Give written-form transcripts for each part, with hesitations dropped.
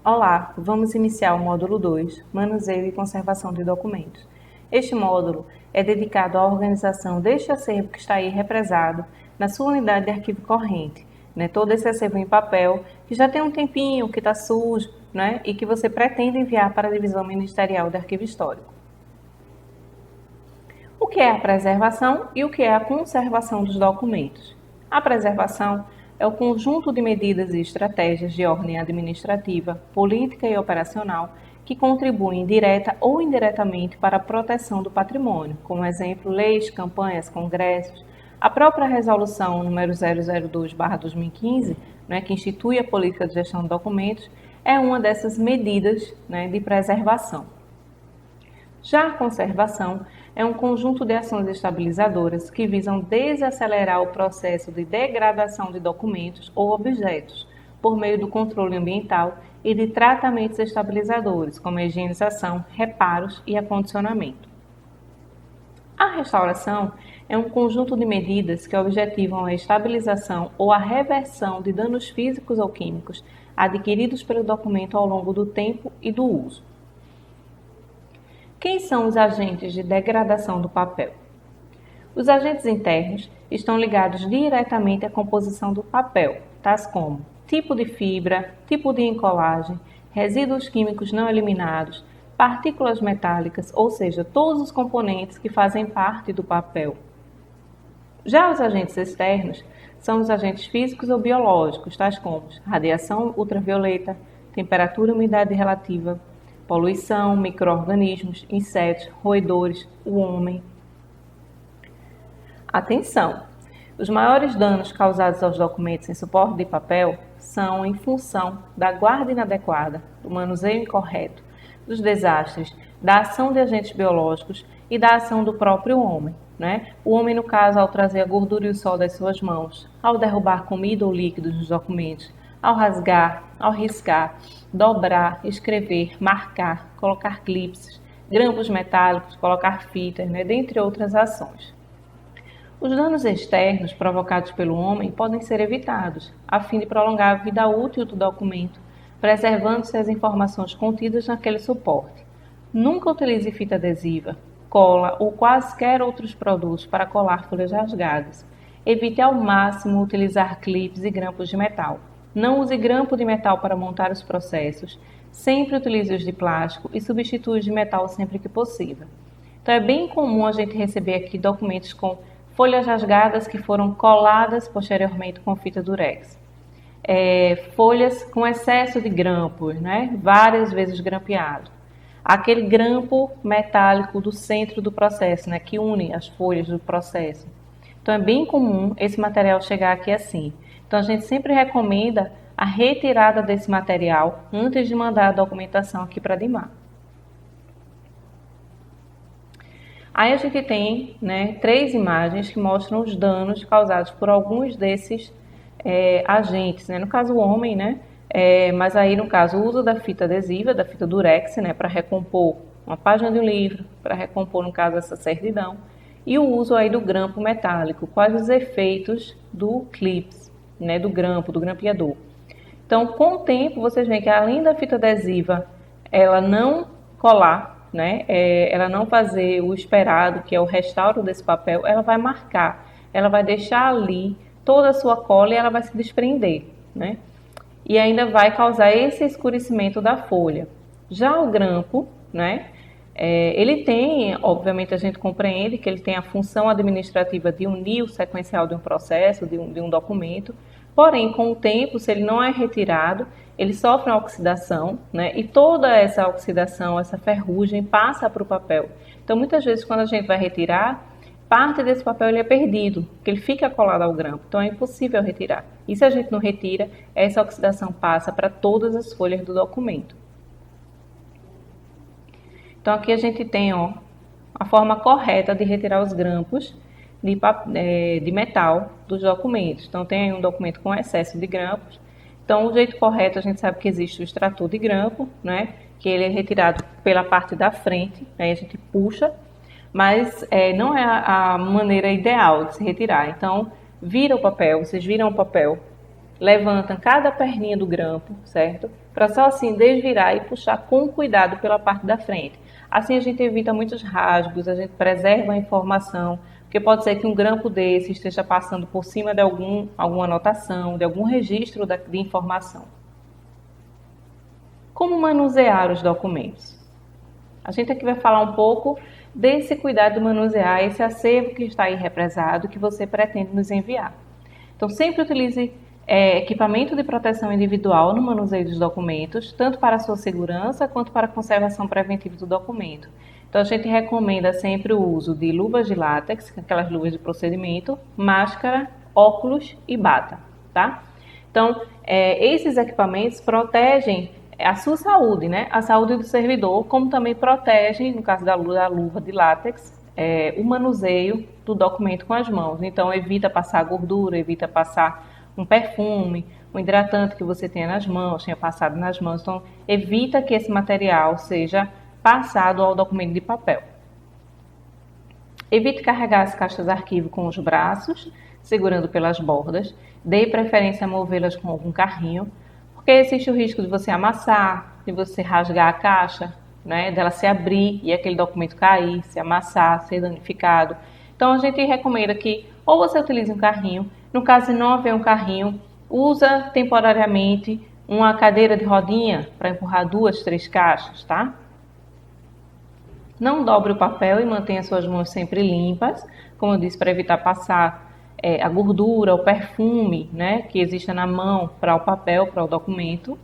Olá, vamos iniciar o módulo 2, Manuseio e Conservação de Documentos. Este módulo é dedicado à organização deste acervo que está aí represado na sua unidade de arquivo corrente. Todo esse acervo em papel, que já tem um tempinho, que está sujo, e que você pretende enviar para a Divisão Ministerial de Arquivo Histórico. O que é a preservação e o que é a conservação dos documentos? A preservação é o conjunto de medidas e estratégias de ordem administrativa, política e operacional que contribuem direta ou indiretamente para a proteção do patrimônio, como exemplo, leis, campanhas, congressos, a própria resolução número 002/2015, que institui a política de gestão de documentos, é uma dessas medidas de preservação. Já a conservação é um conjunto de ações estabilizadoras que visam desacelerar o processo de degradação de documentos ou objetos, por meio do controle ambiental e de tratamentos estabilizadores, como a higienização, reparos e acondicionamento. A restauração é um conjunto de medidas que objetivam a estabilização ou a reversão de danos físicos ou químicos adquiridos pelo documento ao longo do tempo e do uso. Quem são os agentes de degradação do papel? Os agentes internos estão ligados diretamente à composição do papel, tais como tipo de fibra, tipo de encolagem, resíduos químicos não eliminados, partículas metálicas, ou seja, todos os componentes que fazem parte do papel. Já os agentes externos são os agentes físicos ou biológicos, tais como radiação ultravioleta, temperatura e umidade relativa, poluição, micro-organismos, insetos, roedores, o homem. Atenção! Os maiores danos causados aos documentos em suporte de papel são em função da guarda inadequada, do manuseio incorreto, dos desastres, da ação de agentes biológicos e da ação do próprio homem. O homem, no caso, ao trazer a gordura e o sol das suas mãos, ao derrubar comida ou líquidos nos documentos, ao rasgar, ao riscar, dobrar, escrever, marcar, colocar clipes, grampos metálicos, colocar fitas, dentre outras ações. Os danos externos provocados pelo homem podem ser evitados, a fim de prolongar a vida útil do documento, preservando-se as informações contidas naquele suporte. Nunca utilize fita adesiva, cola ou quaisquer outros produtos para colar folhas rasgadas. Evite ao máximo utilizar clipes e grampos de metal. Não use grampo de metal para montar os processos. Sempre utilize os de plástico e substitua os de metal sempre que possível. Então é bem comum a gente receber aqui documentos com folhas rasgadas que foram coladas posteriormente com fita durex. Folhas com excesso de grampos, várias vezes grampeado. Aquele grampo metálico do centro do processo, que une as folhas do processo. Então é bem comum esse material chegar aqui assim. Então a gente sempre recomenda a retirada desse material antes de mandar a documentação aqui para a DIMAR. Aí a gente tem 3 imagens que mostram os danos causados por alguns desses agentes, no caso o homem, mas aí no caso o uso da fita adesiva, da fita durex, para recompor uma página de um livro, para recompor no caso essa certidão, e o uso aí do grampo metálico, quais os efeitos do clips, do grampo, do grampeador. Então com o tempo vocês veem que além da fita adesiva ela não colar, ela não fazer o esperado, que é o restauro desse papel, ela vai marcar, ela vai deixar ali toda a sua cola e ela vai se desprender, e ainda vai causar esse escurecimento da folha. Já o grampo, ele tem, obviamente a gente compreende que ele tem a função administrativa de unir o sequencial de um processo, de um documento, porém com o tempo, se ele não é retirado, ele sofre uma oxidação, e toda essa oxidação, essa ferrugem passa para o papel. Então muitas vezes quando a gente vai retirar, parte desse papel ele é perdido, porque ele fica colado ao grampo, então é impossível retirar. E se a gente não retira, essa oxidação passa para todas as folhas do documento. Então aqui a gente tem a forma correta de retirar os grampos de metal dos documentos. Então tem um documento com excesso de grampos. Então o jeito correto, a gente sabe que existe o extrator de grampo, que ele é retirado pela parte da frente, aí a gente puxa, mas não é a maneira ideal de se retirar. Então vira o papel, vocês viram o papel, levantam cada perninha do grampo, certo? Para só assim desvirar e puxar com cuidado pela parte da frente. Assim a gente evita muitos rasgos, a gente preserva a informação, porque pode ser que um grampo desse esteja passando por cima de alguma anotação, de algum registro de informação. Como manusear os documentos? A gente aqui vai falar um pouco desse cuidado de manusear esse acervo que está aí represado, que você pretende nos enviar. Então, sempre utilize equipamento de proteção individual no manuseio dos documentos, tanto para a sua segurança quanto para a conservação preventiva do documento. Então, a gente recomenda sempre o uso de luvas de látex, aquelas luvas de procedimento, máscara, óculos e bata, tá? Então, esses equipamentos protegem a sua saúde, né? A saúde do servidor, como também protegem, no caso da luva de látex, o manuseio do documento com as mãos. Então, evita passar gordura, evita passar um perfume, um hidratante que você tenha nas mãos, tenha passado nas mãos. Então, evita que esse material seja passado ao documento de papel. Evite carregar as caixas de arquivo com os braços, segurando pelas bordas. Dê preferência a movê-las com algum carrinho, porque existe o risco de você amassar, de você rasgar a caixa, né, dela se abrir e aquele documento cair, se amassar, ser danificado. Então, a gente recomenda que ou você utilize um carrinho, no caso de não haver um carrinho, usa temporariamente uma cadeira de rodinha para empurrar 2, 3 caixas, tá? Não dobre o papel e mantenha suas mãos sempre limpas, como eu disse, para evitar passar a gordura, o perfume, né, que existe na mão para o papel, para o documento.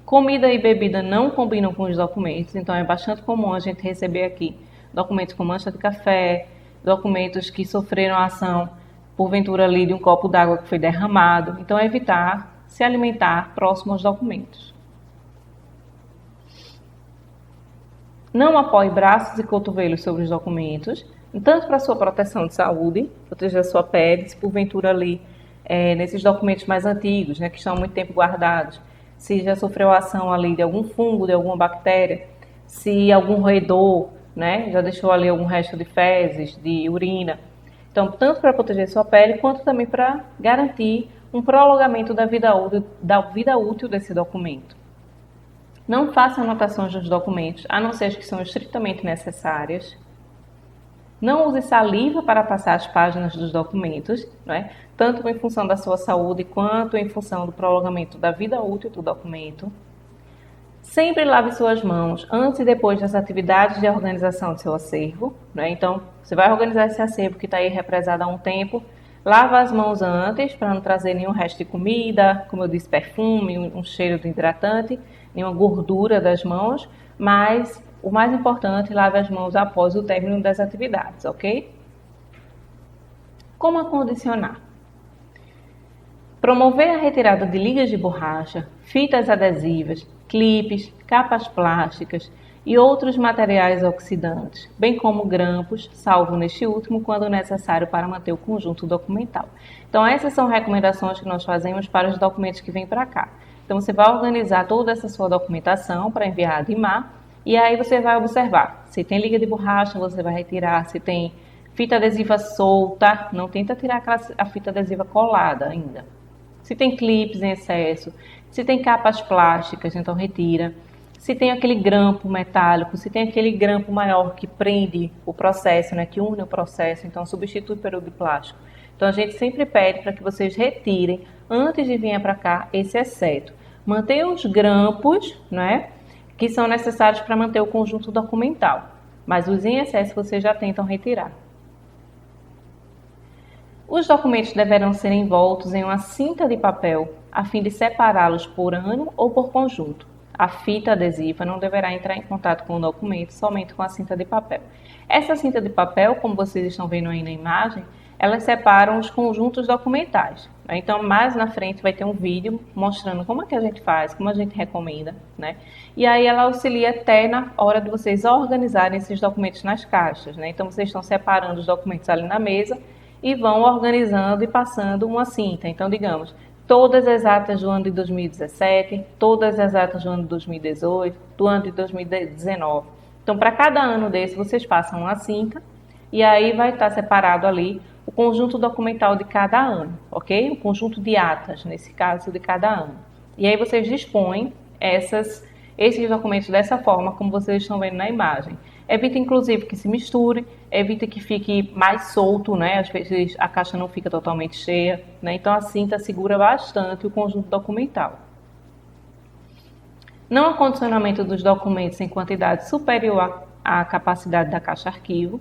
Comida e bebida não combinam com os documentos, então é bastante comum a gente receber aqui documentos com mancha de café, documentos que sofreram a ação, porventura ali, de um copo d'água que foi derramado. Então, é evitar se alimentar próximo aos documentos. Não apoie braços e cotovelos sobre os documentos, tanto para sua proteção de saúde, proteger a sua pele, se porventura ali, nesses documentos mais antigos, né, que estão há muito tempo guardados, se já sofreu a ação ali de algum fungo, de alguma bactéria, se algum roedor, né, já deixou ali algum resto de fezes, de urina. Então, tanto para proteger sua pele, quanto também para garantir um prolongamento da vida útil desse documento. Não faça anotações nos documentos, a não ser as que são estritamente necessárias. Não use saliva para passar as páginas dos documentos, né, tanto em função da sua saúde, quanto em função do prolongamento da vida útil do documento. Sempre lave suas mãos antes e depois das atividades de organização do seu acervo, né? Então, você vai organizar esse acervo que está aí represado há um tempo. Lava as mãos antes, para não trazer nenhum resto de comida, como eu disse, perfume, um cheiro de hidratante, nenhuma gordura das mãos. Mas, o mais importante, lave as mãos após o término das atividades, ok? Como acondicionar? Promover a retirada de ligas de borracha, fitas adesivas, clipes, capas plásticas e outros materiais oxidantes, bem como grampos, salvo neste último quando necessário para manter o conjunto documental. Então, essas são recomendações que nós fazemos para os documentos que vêm para cá. Então, você vai organizar toda essa sua documentação para enviar a DIMAR e aí você vai observar. Se tem liga de borracha, você vai retirar. Se tem fita adesiva solta, não tenta tirar a fita adesiva colada ainda. Se tem clipes em excesso, se tem capas plásticas, então retira. Se tem aquele grampo metálico, se tem aquele grampo maior que prende o processo, né, que une o processo, então substitui pelo de plástico. Então a gente sempre pede para que vocês retirem, antes de vir para cá, esse excesso. Mantenham os grampos, né, que são necessários para manter o conjunto documental, mas os em excesso vocês já tentam retirar. Os documentos deverão ser envoltos em uma cinta de papel, a fim de separá-los por ano ou por conjunto. A fita adesiva não deverá entrar em contato com o documento, somente com a cinta de papel. Essa cinta de papel, como vocês estão vendo aí na imagem, elas separam os conjuntos documentais. Então, mais na frente vai ter um vídeo mostrando como é que a gente faz, como a gente recomenda, né? E aí ela auxilia até na hora de vocês organizarem esses documentos nas caixas, né? Então, vocês estão separando os documentos ali na mesa e vão organizando e passando uma cinta. Então, digamos, todas as atas do ano de 2017, todas as atas do ano de 2018, do ano de 2019. Então, para cada ano desse, vocês passam uma cinta e aí vai estar separado ali o conjunto documental de cada ano, ok? O conjunto de atas, nesse caso, de cada ano. E aí vocês dispõem esses documentos dessa forma, como vocês estão vendo na imagem. Evita, inclusive, que se misture, evita que fique mais solto, né? Às vezes a caixa não fica totalmente cheia, né? Então a cinta segura bastante o conjunto documental. Não acondicionamento dos documentos em quantidade superior à capacidade da caixa arquivo.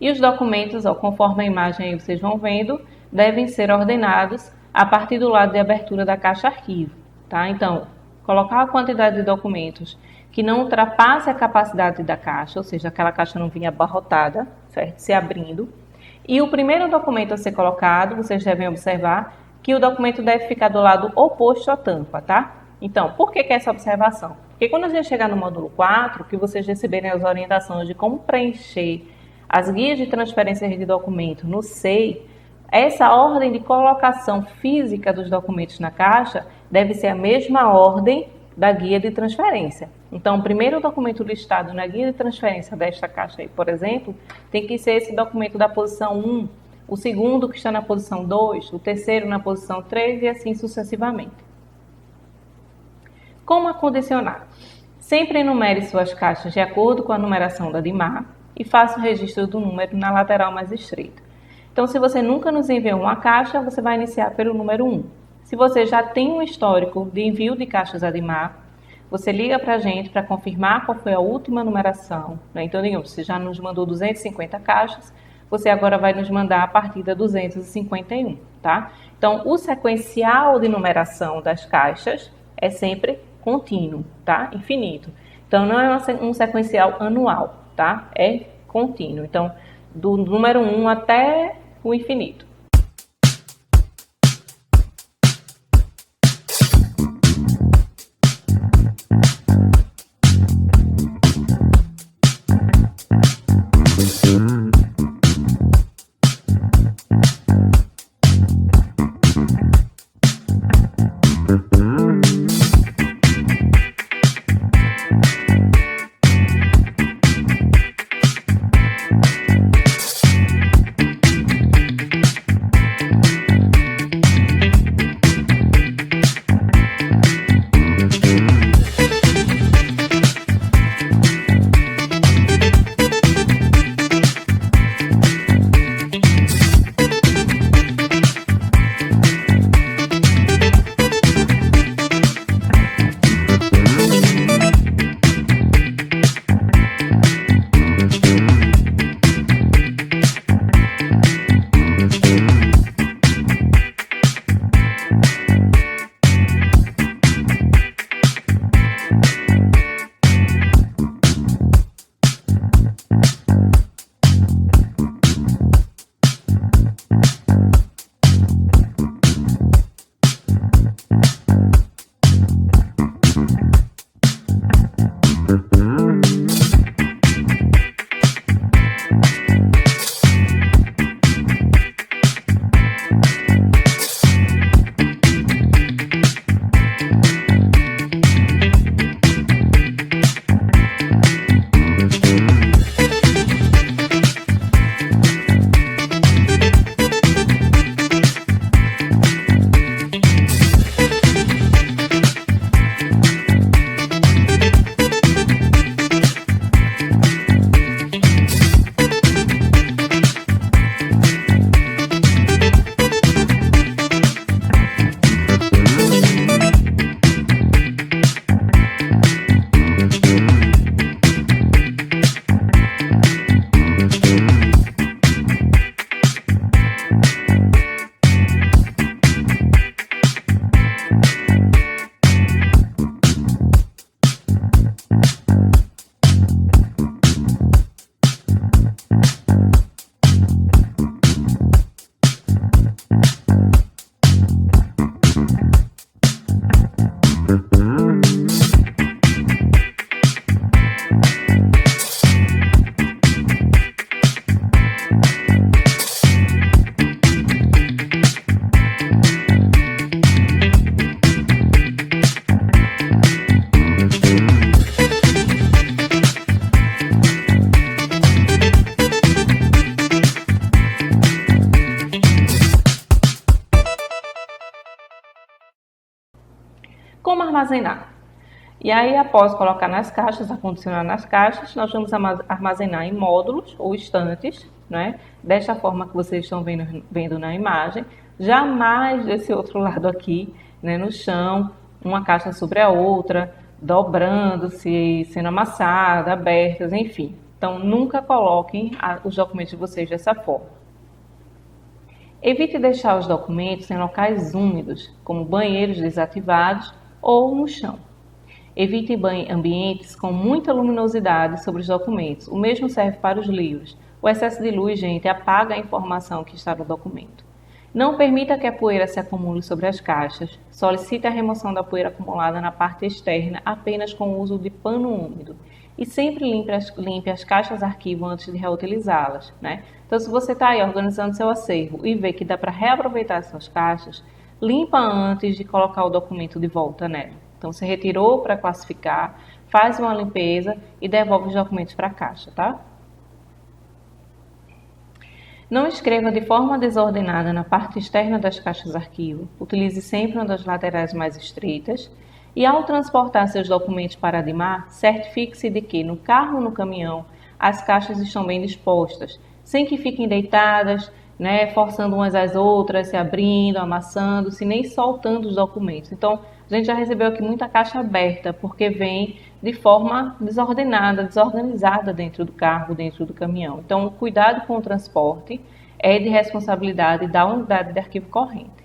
E os documentos, conforme a imagem aí vocês vão vendo, devem ser ordenados a partir do lado de abertura da caixa arquivo, tá? Então, colocar a quantidade de documentos que não ultrapasse a capacidade da caixa, ou seja, aquela caixa não vinha abarrotada, certo? Se abrindo. E o primeiro documento a ser colocado, vocês devem observar que o documento deve ficar do lado oposto à tampa, tá? Então, por que essa observação? Porque quando a gente chegar no módulo 4, que vocês receberem as orientações de como preencher as guias de transferência de documento no SEI, essa ordem de colocação física dos documentos na caixa deve ser a mesma ordem da guia de transferência. Então, o primeiro documento listado na guia de transferência desta caixa aí, por exemplo, tem que ser esse documento da posição 1, o segundo que está na posição 2, o terceiro na posição 3 e assim sucessivamente. Como acondicionar? Sempre enumere suas caixas de acordo com a numeração da DIMAR e faça o registro do número na lateral mais estreita. Então, se você nunca nos enviou uma caixa, você vai iniciar pelo número 1. Se você já tem um histórico de envio de caixas ADIMAR, você liga para a gente para confirmar qual foi a última numeração, né? Então, digamos, você já nos mandou 250 caixas, você agora vai nos mandar a partir da 251, tá? Então, o sequencial de numeração das caixas é sempre contínuo, tá? Infinito. Então, não é um sequencial anual, tá? É contínuo. Então, do número 1 até o infinito. armazenar. E aí, após colocar nas caixas, acondicionar nas caixas, nós vamos armazenar em módulos ou estantes, né? Desta forma que vocês estão vendo na imagem. Jamais desse outro lado aqui, né, no chão, uma caixa sobre a outra, dobrando-se, sendo amassada, abertas, enfim. Então, nunca coloquem os documentos de vocês dessa forma. Evite deixar os documentos em locais úmidos, como banheiros desativados ou no chão. Evite ambientes com muita luminosidade sobre os documentos. O mesmo serve para os livros. O excesso de luz, gente, apaga a informação que está no documento. Não permita que a poeira se acumule sobre as caixas. Solicite a remoção da poeira acumulada na parte externa apenas com o uso de pano úmido. E sempre limpe as caixas arquivo antes de reutilizá-las, né? Então, se você está aí organizando seu acervo e vê que dá para reaproveitar suas caixas, limpa antes de colocar o documento de volta nela. Então, você retirou para classificar, faz uma limpeza e devolve os documentos para a caixa, tá? Não escreva de forma desordenada na parte externa das caixas arquivo. Utilize sempre uma das laterais mais estreitas. E ao transportar seus documentos para a DIMAR, certifique-se de que no carro ou no caminhão as caixas estão bem dispostas, sem que fiquem deitadas, né, forçando umas às outras, se abrindo, amassando-se, nem soltando os documentos. Então, a gente já recebeu aqui muita caixa aberta, porque vem de forma desordenada, desorganizada dentro do carro, dentro do caminhão. Então, cuidado com o transporte é de responsabilidade da unidade de arquivo corrente.